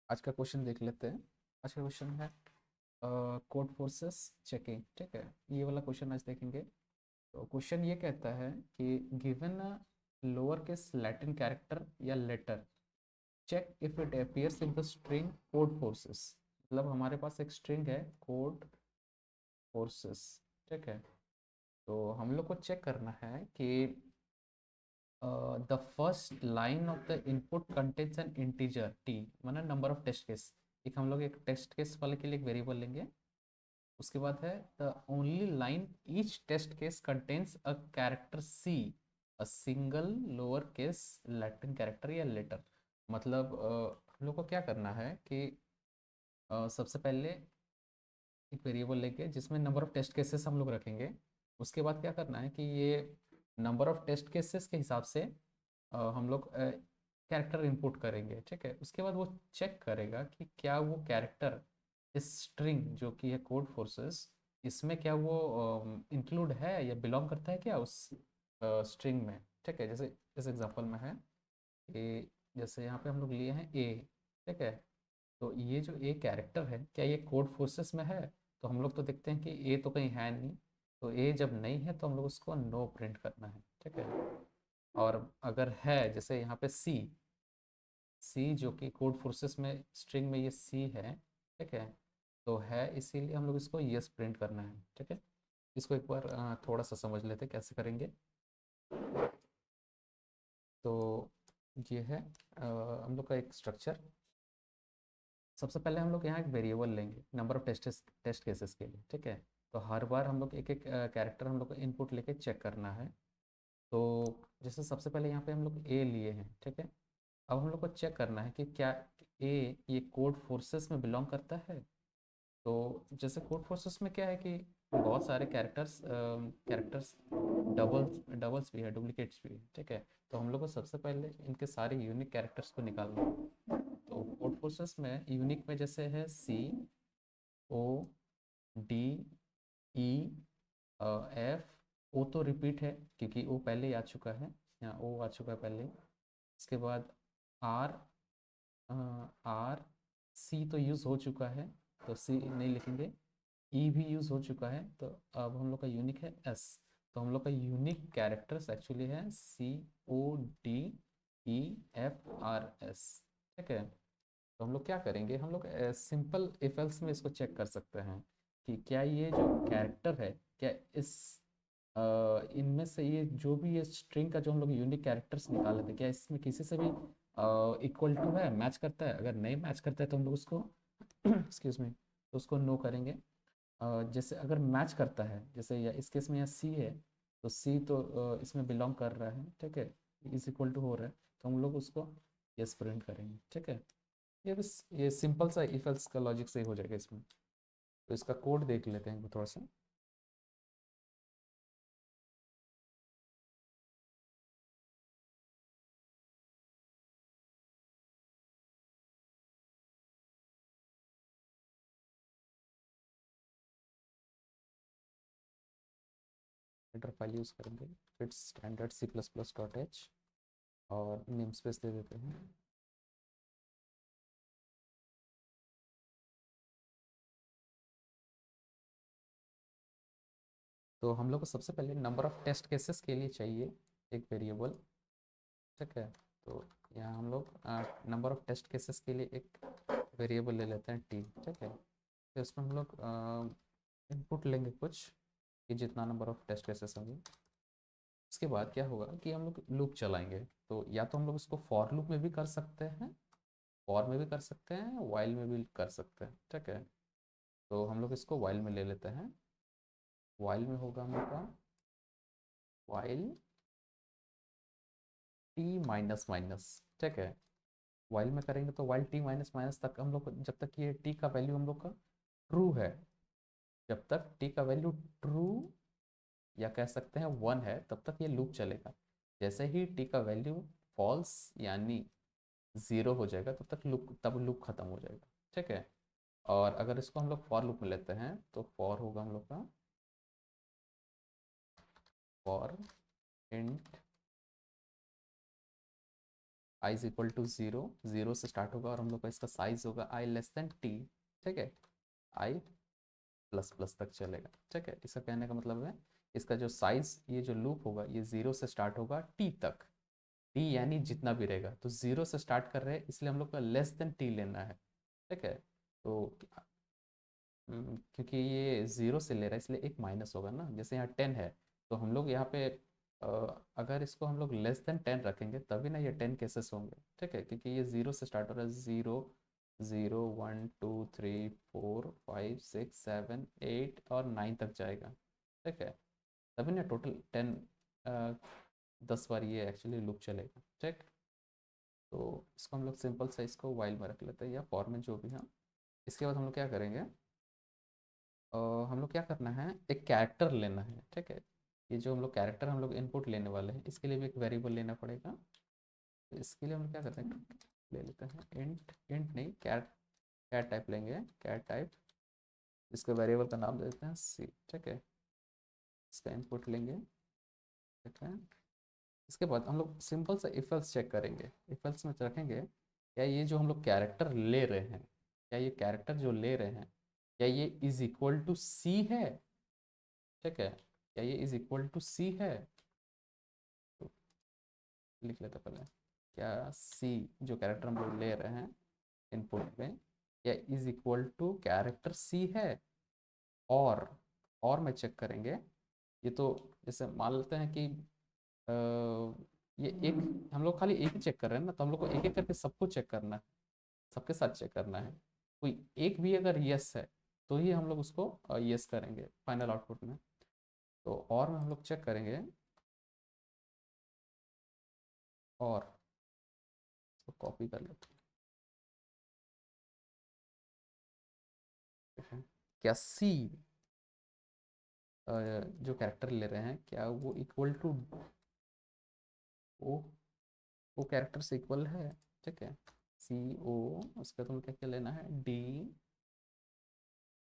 आज का क्वेश्चन देख लेते हैं। आज का क्वेश्चन है कोड फोर्सेस चेकिंग। ठीक है, ये वाला क्वेश्चन आज देखेंगे। तो क्वेश्चन ये कहता है कि given a lower case Latin character या letter, check if it appears in the string Codeforces. मतलब हमारे पास एक स्ट्रिंग है कोड फोर्सेस। ठीक है, तो हम लोग को चेक करना है कि the first line of the input contains an integer T, माना नंबर ऑफ टेस्ट केस। एक हम लोग एक टेस्ट केस वाले के लिए एक वेरिएबल लेंगे। उसके बाद है the only line each test case contains a character c, a single lower case Latin character या लेटर। मतलब हम लोग को क्या करना है कि सबसे पहले एक वेरिएबल लेके जिसमें नंबर ऑफ टेस्ट केसेस हम लोग रखेंगे। उसके बाद क्या करना है कि ये नंबर ऑफ टेस्ट केसेस के हिसाब से हम लोग कैरेक्टर इंपुट करेंगे। ठीक है, उसके बाद वो चेक करेगा कि क्या वो कैरेक्टर इस स्ट्रिंग जो कि है कोड फोर्सेस, इसमें क्या वो इंक्लूड है या बिलोंग करता है क्या उस स्ट्रिंग में। ठीक है, जैसे इस एग्जांपल में है कि जैसे यहाँ पे हम लोग लिए हैं ए। ठीक है, तो ये जो ए कैरेक्टर है क्या ये कोड फोर्सेस में है। तो हम लोग तो देखते हैं कि ए तो कहीं है नहीं। तो ए जब नहीं है तो हम लोग उसको नो प्रिंट करना है। ठीक है, और अगर है जैसे यहाँ पे सी, सी जो कि कोड फोर्सेस में स्ट्रिंग में ये सी है। ठीक है, तो है इसीलिए हम लोग इसको यस प्रिंट करना है। ठीक है, इसको एक बार थोड़ा सा समझ लेते हैं कैसे करेंगे। तो ये है हम लोग का एक स्ट्रक्चर। सबसे पहले हम लोग यहाँ एक वेरिएबल लेंगे नंबर ऑफ टेस्ट केसेस के लिए। ठीक है, तो हर बार हम लोग एक एक कैरेक्टर हम लोग को इनपुट लेके चेक करना है। तो जैसे सबसे पहले यहाँ पे हम लोग ए लिए हैं। ठीक है, अब हम लोग को चेक करना है कि क्या ए ये कोड फोर्सेस में बिलोंग करता है। तो जैसे कोड फोर्सेस में क्या है कि बहुत सारे कैरेक्टर्स कैरेक्टर्स डबल्स भी है, डुप्लीकेट्स भी है। ठीक है, तो हम लोग को सबसे पहले इनके सारे यूनिक कैरेक्टर्स को निकालना है। तो कोड फोर्सेस में यूनिक में जैसे है C, O, D, E, F. ओ तो रिपीट है क्योंकि ओ पहले ही आ चुका है, यहाँ ओ आ चुका है पहले। इसके बाद आर, आर, सी तो यूज़ हो चुका है तो सी नहीं लिखेंगे। ई भी यूज़ हो चुका है तो अब हम लोग का यूनिक है एस। तो हम लोग का यूनिक कैरेक्टर्स एक्चुअली है C, O, D, E, F, R, S. ठीक है, तो हम लोग क्या करेंगे, हम लोग सिंपल इफ एल्स में इसको चेक कर सकते हैं कि क्या ये जो कैरेक्टर है क्या इस इनमें से ये जो भी ये स्ट्रिंग का जो हम लोग यूनिक कैरेक्टर्स निकाले थे क्या इसमें किसी से भी इक्वल टू है, मैच करता है। अगर नहीं मैच करता है तो हम लोग उसको एक्सक्यूज मी, तो उसको नो करेंगे। जैसे अगर मैच करता है, जैसे या इस केस में यहाँ सी है, तो सी तो इसमें बिलोंग कर रहा है। ठीक है, इज इक्वल टू हो रहा है, तो हम लोग उसको यस प्रिंट करेंगे। ठीक है, ये बस ये सिंपल सा इफ एल्स का लॉजिक से ही हो जाएगा इसमें। तो इसका कोड देख लेते हैं थोड़ा सा। हेडर फाइल यूज़ करेंगे bits standard C plus plus dot h, और नेम स्पेस दे देते हैं। तो हम लोग को सबसे पहले नंबर ऑफ टेस्ट केसेस के लिए चाहिए एक वेरिएबल। ठीक है, तो यहाँ हम लोग नंबर ऑफ टेस्ट केसेस के लिए एक वेरिएबल ले लेते हैं टी। ठीक है, तो इसमें हम लोग इनपुट लेंगे कुछ कि जितना नंबर ऑफ टेस्ट केसेस होंगे। उसके बाद क्या होगा कि हम लोग लूप चलाएंगे। तो या तो हम लोग इसको फॉर लूप में भी कर सकते हैं, फॉर में भी कर सकते हैं, वाइल में भी कर सकते हैं। ठीक है, तो हम लोग इसको वाइल में ले लेते हैं। वाइल में होगा हम लोग का वाइल टी माइनस माइनस। ठीक है, वाइल में करेंगे तो वाइल टी माइनस माइनस तक हम लोग, जब तक ये टी का वैल्यू हम लोग का ट्रू है, जब तक टी का वैल्यू ट्रू या कह सकते हैं वन है तब तक ये लूप चलेगा। जैसे ही टी का वैल्यू फॉल्स यानी ज़ीरो हो जाएगा तब तक लूप, तब लूप खत्म हो जाएगा। ठीक है, और अगर इसको हम लोग फॉर लूप में लेते हैं तो फॉर होगा हम लोग का for int i is equal to zero, zero से स्टार्ट होगा और हम लोग का इसका साइज होगा आई लेस देन टी, ठीक है, आई प्लस प्लस तक चलेगा, ठीक है। इसका कहने का मतलब है इसका जो साइज, ये जो लूप होगा ये ज़ीरो से स्टार्ट होगा टी तक, टी यानी जितना भी रहेगा, तो ज़ीरो से स्टार्ट कर रहे हैं इसलिए हम लोग का लेस देन टी लेना है, ठीक है। तो क्योंकि ये ज़ीरो से ले रहा है इसलिए एक माइनस होगा ना, जैसे यहाँ 10 है तो हम लोग यहाँ पे अगर इसको हम लोग लेस देन 10 रखेंगे तभी ना ये 10 केसेस होंगे, ठीक है, क्योंकि ये ज़ीरो से स्टार्ट हो रहा है, ज़ीरो ज़ीरो 1 2 3 4 5 6 7 8 और 9 तक जाएगा, ठीक है, तभी ना टोटल 10 10 बार ये एक्चुअली लूप चलेगा, ठीक। तो इसको हम लोग सिंपल सा इसको वाइल में रख लेते हैं या फॉर में जो भी है। इसके बाद हम लोग क्या करेंगे, हम लोग क्या करना है, एक कैरेक्टर लेना है, ठीक है। ये जो हम लोग कैरेक्टर हम लोग इनपुट लेने वाले हैं इसके लिए भी एक वेरिएबल लेना पड़ेगा। तो इसके लिए हम लोग क्या करते हैं, ले लेते हैं इंट, इंट नहीं कैट, कैट टाइप लेंगे, कैट टाइप, इसके वेरिएबल का नाम दे देते हैं सी, ठीक है। इसका इनपुट लेंगे, ठीक है। इसके बाद हम लोग सिंपल सा इफ एल्स चेक करेंगे, इफ एल्स में रखेंगे क्या ये जो हम लोग कैरेक्टर ले रहे हैं, क्या ये कैरेक्टर जो ले रहे हैं क्या ये इज इक्वल टू सी है, ठीक है, क्या ये इज इक्वल टू सी है, तो लिख लेते पहले, क्या सी जो कैरेक्टर हम लोग ले रहे हैं इनपुट में क्या इज इक्वल टू कैरेक्टर सी है, और में चेक करेंगे, ये तो जैसे मान लेते हैं कि अ, ये एक, हम लोग खाली एक ही चेक कर रहे हैं ना, तो हम लोग को एक एक करके सबको चेक करना है, सबके साथ चेक करना है, कोई एक भी अगर यस है तो ही हम लोग उसको यस करेंगे फाइनल आउटपुट में। तो और में हम लोग चेक करेंगे, और तो कॉपी कर लेते हैं, क्या सी जो कैरेक्टर ले रहे हैं क्या वो इक्वल टू ओ, वो कैरेक्टर से इक्वल है, ठीक है, सी ओ, उसका तुम्हें क्या क्या लेना है, डी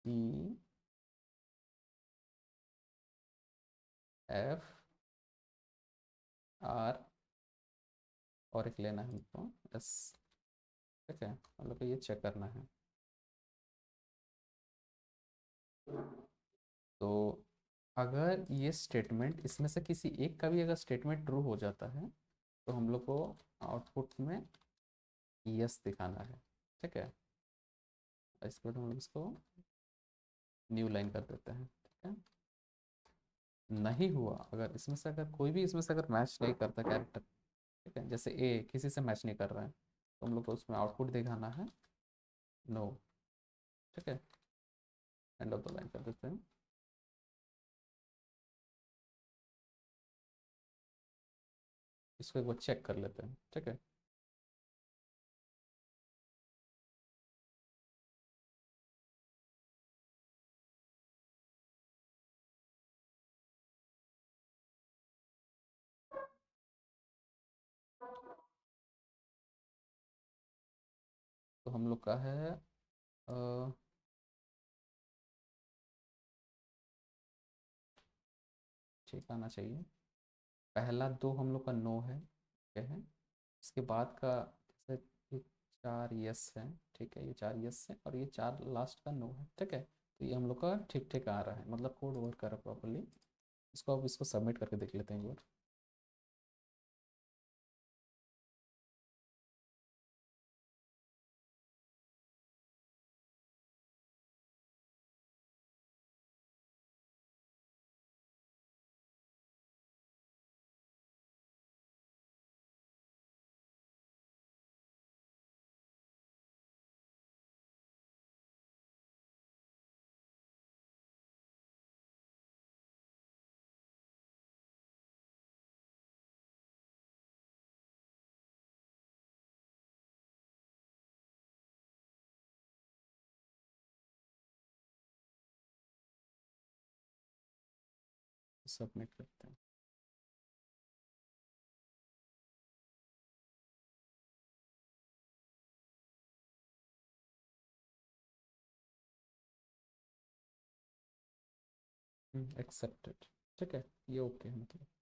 ई एफ आर, और एक लेना है हमको एस, ठीक है, हम लोग को ये चेक करना है। तो अगर ये स्टेटमेंट इसमें से किसी एक का भी अगर स्टेटमेंट ट्रू हो जाता है तो हम लोग को आउटपुट में यस दिखाना है, ठीक है। इसके बाद हम लोग इसको न्यू लाइन कर देते हैं, ठीक है। नहीं हुआ, अगर इसमें से अगर कोई भी इसमें से अगर मैच नहीं करता कैरेक्टर, ठीक है, जैसे ए किसी से मैच नहीं कर रहा है तो हम लोग को उसमें आउटपुट दिखाना है नो, ठीक है, एंड ऑफ द लाइन कर देते हैं। इसको एक बार चेक कर लेते हैं, ठीक है। तो हम लोग का है ठीक आना चाहिए, पहला दो हम लोग का नो है, ठीक है, इसके बाद का जैसे ये चार यस है, ठीक है, ये चार यस है और ये चार लास्ट का नो है, ठीक है। तो ये हम लोग का ठीक ठीक आ रहा है, मतलब कोड वर्क कर रहा है प्रॉपरली। इसको अब इसको सबमिट करके देख लेते हैं एक बार। सबमिट करते हैं। एक्सेप्टेड, ठीक है, ये ओके है मतलब।